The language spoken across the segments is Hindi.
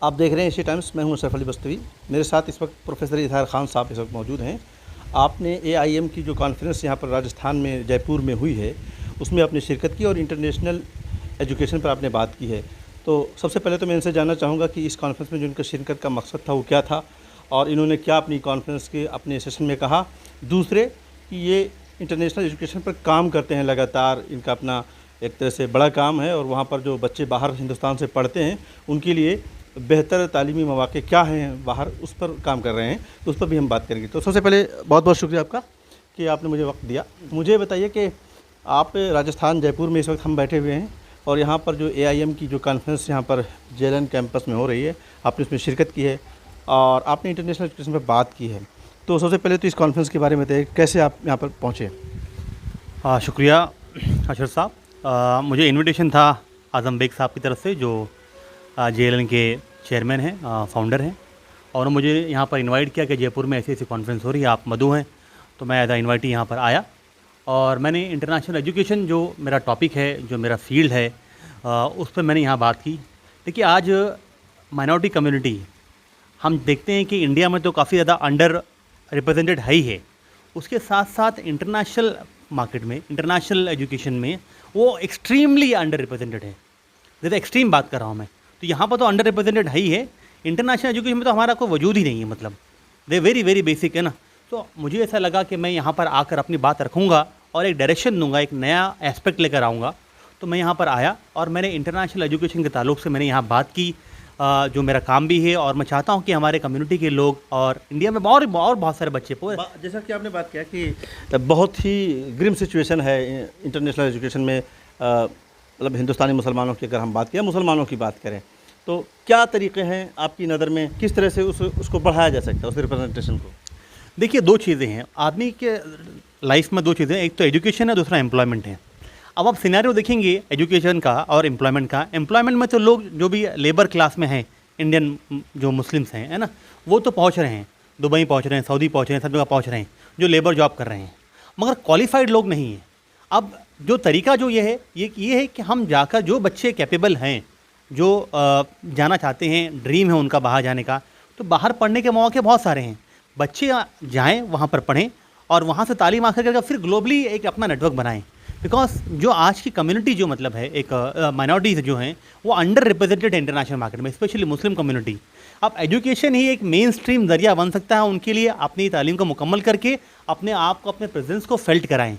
आप देख रहे हैं एशिया टाइम्स। मैं हूं अशरफ अली बस्तवी। मेरे साथ इस वक्त प्रोफेसर इजहार खान साहब इस वक्त मौजूद हैं। आपने एआईएम की जो कॉन्फ्रेंस यहाँ पर राजस्थान में जयपुर में हुई है उसमें आपने शिरकत की और इंटरनेशनल एजुकेशन पर आपने बात की है। तो सबसे पहले तो मैं इनसे जानना चाहूँगा कि इस कॉन्फ्रेंस में जो इनका शिरकत का मकसद था वो क्या था और इन्होंने क्या अपनी कॉन्फ्रेंस के अपने सेशन में कहा। दूसरे कि ये इंटरनेशनल एजुकेशन पर काम करते हैं लगातार, इनका अपना एक तरह से बड़ा काम है और वहाँ पर जो बच्चे बाहर हिंदुस्तान से पढ़ते हैं उनके लिए बेहतर तालीमी मौक़े क्या हैं बाहर, उस पर काम कर रहे हैं, तो उस पर भी हम बात करेंगे। तो सबसे पहले बहुत बहुत शुक्रिया आपका कि आपने मुझे वक्त दिया। मुझे बताइए कि आप राजस्थान जयपुर में इस वक्त हम बैठे हुए हैं और यहाँ पर जो एआईएम की जो कॉन्फ्रेंस यहाँ पर जेएलएन कैंपस में हो रही है, आपने उसमें शिरकत की है और आपने इंटरनेशनल एजुकेशन पर बात की है। तो सबसे पहले तो इस कॉन्फ्रेंस के बारे में बताइए, कैसे आप यहाँ पर पहुँचे? शुक्रिया अशरफ साहब। मुझे इनविटेशन था आज़म बेग साहब की तरफ से, जो जेएलएन के चेयरमैन हैं, फाउंडर हैं, और मुझे यहाँ पर इनवाइट किया कि जयपुर में ऐसी ऐसी कॉन्फ्रेंस हो रही है, आप मधु हैं। तो मैं एज अ इन्वाइटी यहाँ पर आया और मैंने इंटरनेशनल एजुकेशन, जो मेरा टॉपिक है, जो मेरा फील्ड है, उस पर मैंने यहाँ बात की। देखिए, आज माइनॉरिटी कम्युनिटी हम देखते हैं कि इंडिया में तो काफ़ी ज़्यादा अंडर रिप्रेजेंटेड है ही है, उसके साथ साथ इंटरनेशनल मार्केट में, इंटरनेशनल एजुकेशन में वो एक्सट्रीमली अंडर रिप्रेजेंटेड है। जैसे एक्सट्रीम बात कर रहा हूँ मैं, तो यहाँ पर तो अंडर रिप्रेजेंटेड है ही है, इंटरनेशनल एजुकेशन में तो हमारा कोई वजूद ही नहीं है, मतलब दे वेरी वेरी बेसिक है ना। तो मुझे ऐसा लगा कि मैं यहाँ पर आकर अपनी बात रखूँगा और एक डायरेक्शन दूंगा, एक नया एस्पेक्ट लेकर आऊँगा। तो मैं यहाँ पर आया और मैंने इंटरनेशनल एजुकेशन के ताल्लुक से मैंने यहाँ बात की, जो मेरा काम भी है, और मैं चाहता हूँ कि हमारे कम्युनिटी के लोग और इंडिया में और बहुत सारे बच्चे पूरे, जैसा कि आपने बात किया कि बहुत ही ग्रिम सिचुएशन है इंटरनेशनल एजुकेशन में, मतलब हिंदुस्तानी मुसलमानों की अगर हम बात करें, मुसलमानों की बात करें, तो क्या तरीक़े हैं आपकी नज़र में, किस तरह से उसको बढ़ाया जा सकता है, उस रिप्रेजेंटेशन को? देखिए, दो चीज़ें हैं आदमी के लाइफ में, दो चीज़ें, एक तो एजुकेशन है, दूसरा एम्प्लॉयमेंट है। अब आप सिनेरियो देखेंगे एजुकेशन का और एम्प्लॉयमेंट का। एम्प्लॉयमेंट में तो लोग जो भी लेबर क्लास में हैं, इंडियन जो मुस्लिम्स हैं, है ना, वो तो पहुंच रहे हैं, दुबई पहुंच रहे हैं, सऊदी पहुंच रहे हैं, सब जगह पहुंच रहे हैं, जो लेबर जॉब कर रहे हैं, मगर क्वालिफाइड लोग नहीं हैं। अब जो तरीका जो ये है कि हम जाकर, जो बच्चे कैपेबल हैं, जो जाना चाहते हैं, ड्रीम है उनका बाहर जाने का, तो बाहर पढ़ने के मौके बहुत सारे हैं। बच्चे जाएँ, वहाँ पर पढ़ें और वहाँ से तालीम हासिल करके फिर ग्लोबली एक अपना नेटवर्क बनाएं। बिकॉज जो आज की कम्युनिटी जो मतलब है, एक माइनॉरिटीज़ जो हैं, वो अंडर रिप्रेजेंटेड है इंटरनेशनल मार्केट में, स्पेशली मुस्लिम कम्युनिटी। अब एजुकेशन ही एक मेन स्ट्रीम ज़रिया बन सकता है उनके लिए, अपनी तालीम को मुकम्मल करके अपने आप को, अपने प्रेजेंस को फेल्ट कराएं।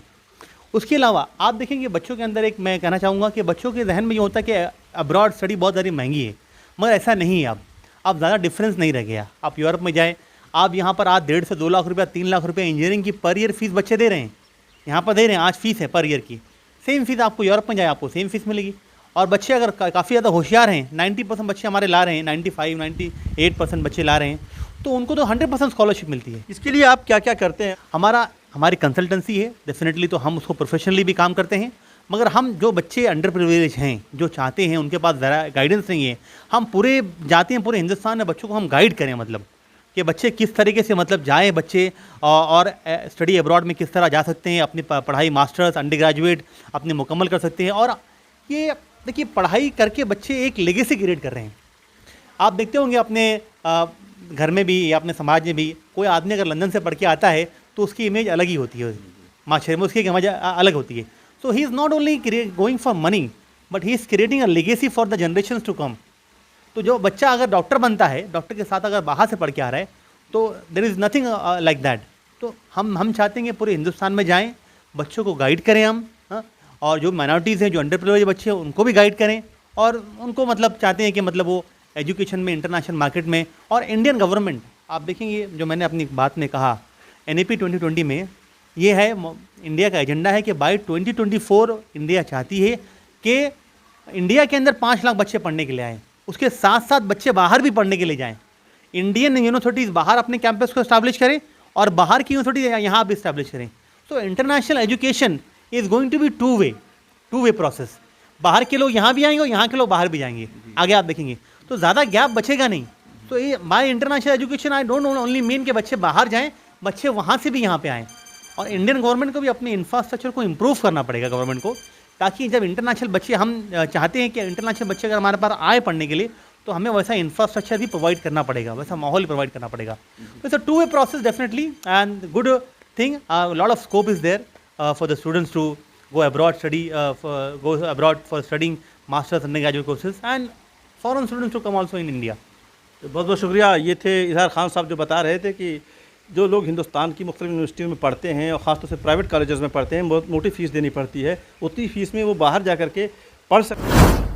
उसके अलावा आप देखेंगे बच्चों के अंदर, एक मैं कहना चाहूँगा कि बच्चों के जहन में ये होता है कि अब्रॉड स्टडी बहुत ज़्यादा महंगी है, मगर ऐसा नहीं है। अब ज़्यादा डिफरेंस नहीं रह गया। आप यूरोप में जाएँ, आप यहाँ पर आज 1.5 से 2 लाख रुपया, 3 लाख रुपये इंजीनियरिंग की पर ईयर फीस बच्चे दे रहे हैं, यहाँ पर दे रहे हैं। आज फीस है पर ईयर की, सेम फीस आपको यूरोप में जाए आपको सेम फीस मिलेगी। और बच्चे अगर काफ़ी ज़्यादा होशियार हैं, 90% बच्चे हमारे ला रहे हैं, 95-98% बच्चे ला रहे हैं, तो उनको तो 100% स्कॉलरशिप मिलती है। इसके लिए आप क्या क्या करते हैं? हमारी कंसल्टेंसी है डेफिनेटली, तो हम उसको प्रोफेशनली भी काम करते हैं, मगर हम जो बच्चे अंडर प्रिविलेज हैं, जो चाहते हैं, उनके पास ज़रा गाइडेंस नहीं है, हम पूरे जाते हैं, पूरे हिंदुस्तान में बच्चों को हम गाइड करें, मतलब कि बच्चे किस तरीके से मतलब जाएँ बच्चे और स्टडी अब्रॉड में किस तरह जा सकते हैं, अपनी पढ़ाई मास्टर्स, अंडर ग्रेजुएट अपने मुकम्मल कर सकते हैं। और ये देखिए, पढ़ाई करके बच्चे एक लेगेसी क्रिएट कर रहे हैं। आप देखते होंगे अपने घर में भी या अपने समाज में भी, कोई आदमी अगर लंदन से पढ़ के आता है तो उसकी इमेज अलग ही होती है, माशरे में उसकी इमेज अलग होती है। So he is not only going for money, but he is creating a legacy for the generations to come. तो जो बच्चा अगर डॉक्टर बनता है, डॉक्टर के साथ अगर बाहर से पढ़ के आ रहा है, तो there is nothing like that. तो हम चाहते हैं कि पूरे हिंदुस्तान में जाएं, बच्चों को गाइड करें हम, हाँ? और जो माइनॉरिटीज़ हैं, जो अंडर प्रिविलेज बच्चे हैं, उनको भी गाइड करें, और उनको मतलब चाहते हैं कि मतलब वो एजुकेशन में, इंटरनेशनल मार्केट में। और इंडियन गवर्नमेंट, आप देखेंगे जो मैंने अपनी बात में कहा, NEP 2020 में ये है, इंडिया का एजेंडा है कि बाई 2024 इंडिया चाहती है कि इंडिया के अंदर 5 लाख बच्चे पढ़ने के लिए आएँ, उसके साथ साथ बच्चे बाहर भी पढ़ने के लिए जाएँ। इंडियन यूनिवर्सिटीज़ बाहर अपने कैंपस को इस्टेब्लिश करें और बाहर की यूनिवर्सिटी यहाँ भी इस्टेब्लिश करें। तो international education is going to be two way process. बाहर के लोग यहाँ भी आएंगे और यहाँ के लोग बाहर भी जाएंगे, आगे आप देखेंगे, तो ज़्यादा गैप बचेगा नहीं। तो ये bye international education I don't only mean कि बच्चे बाहर जाएँ, बच्चे वहाँ से भी यहाँ पे आएँ। और इंडियन गवर्नमेंट को भी अपने इंफ्रास्ट्रक्चर को इम्प्रूव करना पड़ेगा गवर्नमेंट को, ताकि जब इंटरनेशनल बच्चे, हम चाहते हैं कि इंटरनेशनल बच्चे अगर हमारे पास आए पढ़ने के लिए, तो हमें वैसा इंफ्रास्ट्रक्चर भी प्रोवाइड करना पड़ेगा, वैसा माहौल प्रोवाइड करना पड़ेगा। तो it's a two way process definitely, and good thing, lot of scope is there for the students to go abroad for studying masters and undergraduate courses, and foreign students to come also in India. तो बहुत बहुत शुक्रिया। ये थे इजहार खान साहब जो बता रहे थे कि जो लोग हिंदुस्तान की मुख्तलिफ यूनिवर्सिटियों में पढ़ते हैं और ख़ासतौर से प्राइवेट कॉलेजेस में पढ़ते हैं, बहुत मोटी फ़ीस देनी पड़ती है, उतनी फ़ीस में वो बाहर जा कर के पढ़ सकते हैं।